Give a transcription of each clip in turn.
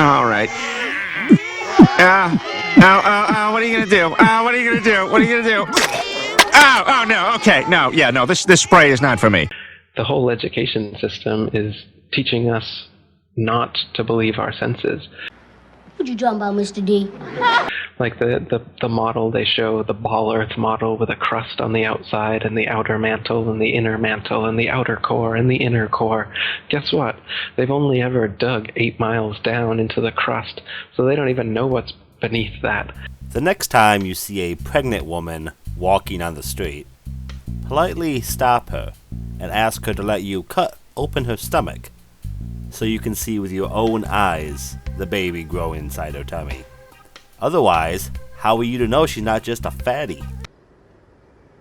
All right. What are you gonna do? What are you gonna do? What are you gonna do? Oh, no, okay, no, yeah, no, this spray is not for me. The whole education system is teaching us not to believe our senses. What you talking about, Mr. D? Like the model they show, the ball earth model with a crust on the outside and the outer mantle and the inner mantle and the outer core and the inner core. Guess what? They've only ever dug 8 miles down into the crust, so they don't even know what's beneath that. The next time you see a pregnant woman walking on the street, politely stop her and ask her to let you cut open her stomach so you can see with your own eyes the baby grow inside her tummy. Otherwise, how are you to know she's not just a fatty?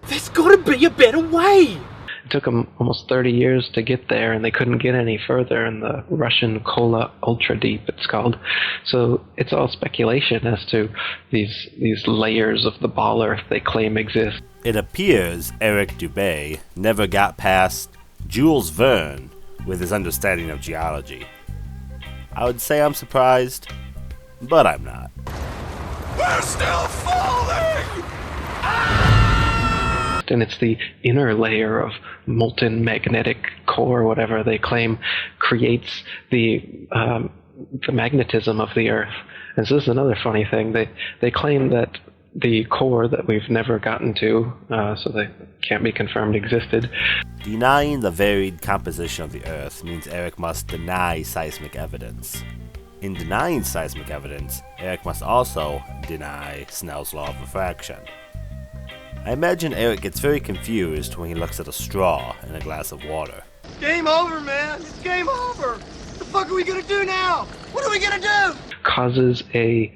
There's gotta be a better way! It took them almost 30 years to get there, and they couldn't get any further in the Russian Kola Ultra Deep, it's called. So it's all speculation as to these layers of the ball earth they claim exist. It appears Eric Dubay never got past Jules Verne with his understanding of geology. I would say I'm surprised, but I'm not. We're still falling! And it's the inner layer of molten magnetic core, whatever they claim, creates the magnetism of the Earth. And so this is another funny thing. They claim that the core that we've never gotten to, so they can't be confirmed existed. Denying the varied composition of the Earth means Eric must deny seismic evidence. In denying seismic evidence, Eric must also deny Snell's law of refraction. I imagine Eric gets very confused when he looks at a straw in a glass of water. Game over, man! It's game over! What the fuck are we gonna do now? What are we gonna do? Causes a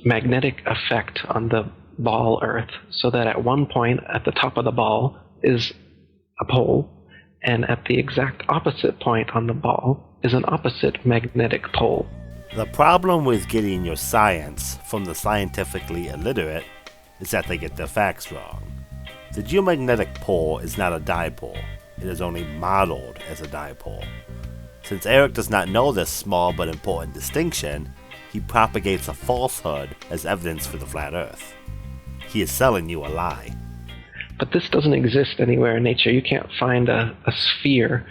magnetic effect on the ball Earth, so that at one point at the top of the ball is a pole, and at the exact opposite point on the ball is an opposite magnetic pole. The problem with getting your science from the scientifically illiterate is that they get their facts wrong. The geomagnetic pole is not a dipole, it is only modeled as a dipole. Since Eric does not know this small but important distinction, he propagates a falsehood as evidence for the flat Earth. He is selling you a lie. But this doesn't exist anywhere in nature. You can't find a sphere,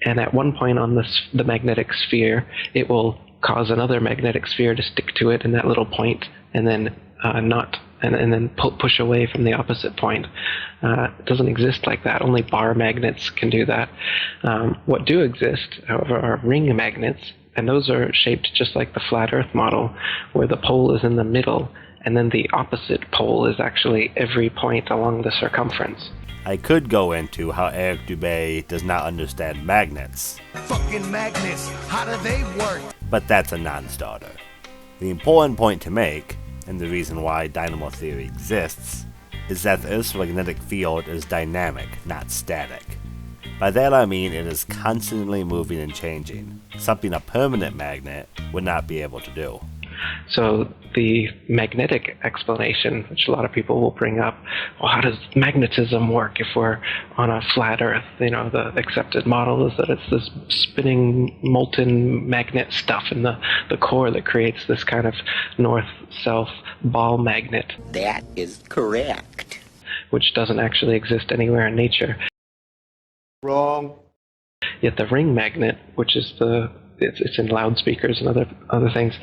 and at one point on the magnetic sphere, it will cause another magnetic sphere to stick to it in that little point, and then and then push away from the opposite point. It doesn't exist like that. Only bar magnets can do that. What do exist, however, are ring magnets, and those are shaped just like the flat Earth model, where the pole is in the middle, and then the opposite pole is actually every point along the circumference. I could go into how Eric Dubay does not understand magnets. Fucking magnets, how do they work? But that's a non-starter. The important point to make, and the reason why dynamo theory exists, is that the Earth's magnetic field is dynamic, not static. By that I mean it is constantly moving and changing, something a permanent magnet would not be able to do. So the magnetic explanation, which a lot of people will bring up, well, how does magnetism work if we're on a flat Earth? You know, the accepted model is that it's this spinning molten magnet stuff in the core that creates this kind of north-south ball magnet. That is correct. Which doesn't actually exist anywhere in nature. Wrong. Yet the ring magnet, which is it's in loudspeakers and other things,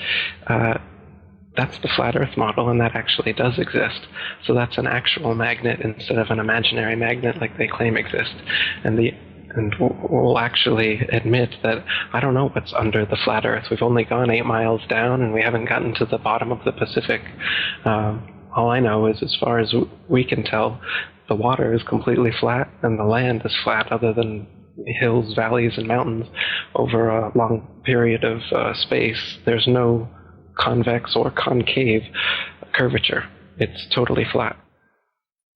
that's the flat Earth model, and that actually does exist. So that's an actual magnet instead of an imaginary magnet like they claim exists. And we'll actually admit that I don't know what's under the flat Earth. We've only gone 8 miles down, and we haven't gotten to the bottom of the Pacific. All I know is, as far as we can tell, the water is completely flat, and the land is flat, other than hills, valleys, and mountains over a long period of space. There's no convex or concave curvature. It's totally flat.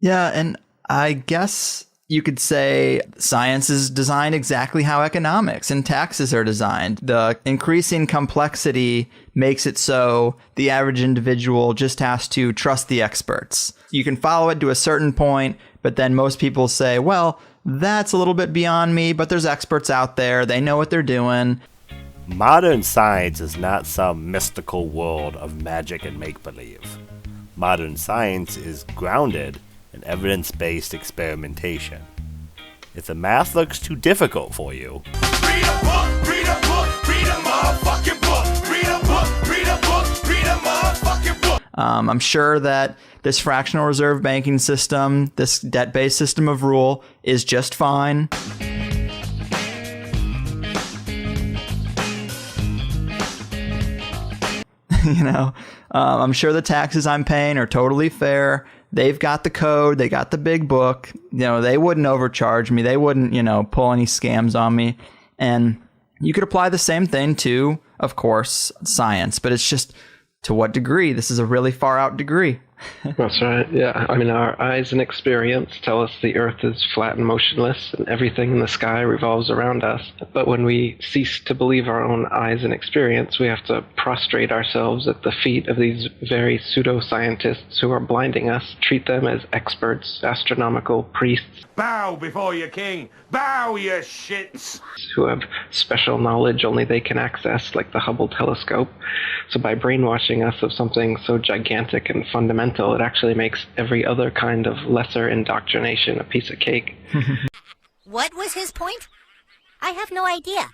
Yeah, and I guess you could say science is designed exactly how economics and taxes are designed. The increasing complexity makes it so the average individual just has to trust the experts. You can follow it to a certain point, but then most people say, well, that's a little bit beyond me, but there's experts out there. They know what they're doing. Modern science is not some mystical world of magic and make-believe. Modern science is grounded in evidence-based experimentation. If the math looks too difficult for you, Read a book, read a book, read a motherfucking book. Read a book, read a book, read a motherfucking book. I'm sure that this fractional reserve banking system, this debt-based system of rule, is just fine. I'm sure the taxes I'm paying are totally fair. They've got the code, they got the big book. They wouldn't overcharge me. They wouldn't, pull any scams on me. And you could apply the same thing to, of course, science, but it's just to what degree? This is a really far out degree. That's right, yeah. I mean, our eyes and experience tell us the Earth is flat and motionless, and everything in the sky revolves around us. But when we cease to believe our own eyes and experience, we have to prostrate ourselves at the feet of these very pseudoscientists who are blinding us, treat them as experts, astronomical priests. Bow before your king. Bow, you shits. Who have special knowledge only they can access, like the Hubble telescope. So by brainwashing us of something so gigantic and fundamental, it actually makes every other kind of lesser indoctrination a piece of cake. What was his point? I have no idea.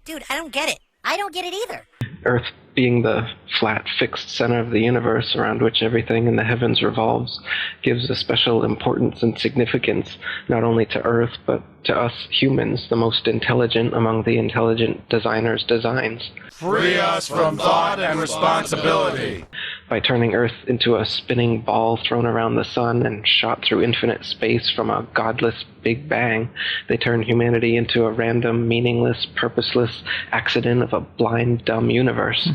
Dude, I don't get it. I don't get it either. Earth being the flat, fixed center of the universe around which everything in the heavens revolves gives a special importance and significance not only to Earth, but to us humans, the most intelligent among the intelligent designers' designs. Free us from thought and responsibility. By turning Earth into a spinning ball thrown around the sun and shot through infinite space from a godless Big Bang, they turn humanity into a random, meaningless, purposeless accident of a blind, dumb universe.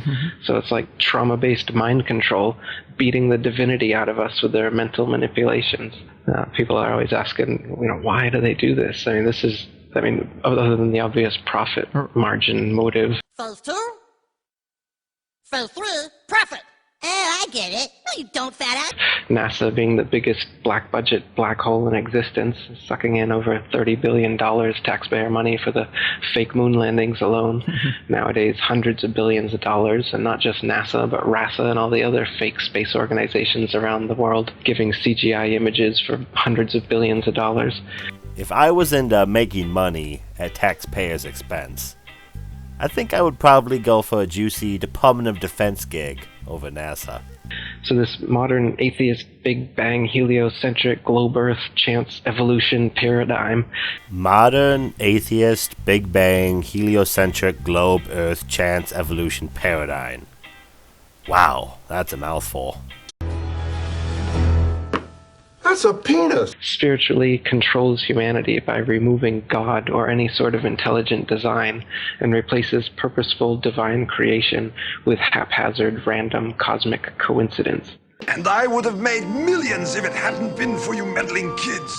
So it's like trauma-based mind control, beating the divinity out of us with their mental manipulations. People are always asking, why do they do this? Other than the obvious profit margin motive. Phase 2? Phase 3? Profit. Oh, I get it. No, you don't, fat ass. NASA being the biggest black budget black hole in existence, sucking in over $30 billion taxpayer money for the fake moon landings alone. Nowadays, hundreds of billions of dollars, and not just NASA, but RASA and all the other fake space organizations around the world, giving CGI images for hundreds of billions of dollars. if I was into making money at taxpayers' expense, I think I would probably go for a juicy Department of Defense gig over NASA. So this modern atheist Big Bang heliocentric globe Earth chance evolution paradigm. Modern atheist Big Bang heliocentric globe Earth chance evolution paradigm. Wow, that's a mouthful. That's a penis. Spiritually controls humanity by removing God or any sort of intelligent design and replaces purposeful divine creation with haphazard random cosmic coincidence. And I would have made millions if it hadn't been for you meddling kids.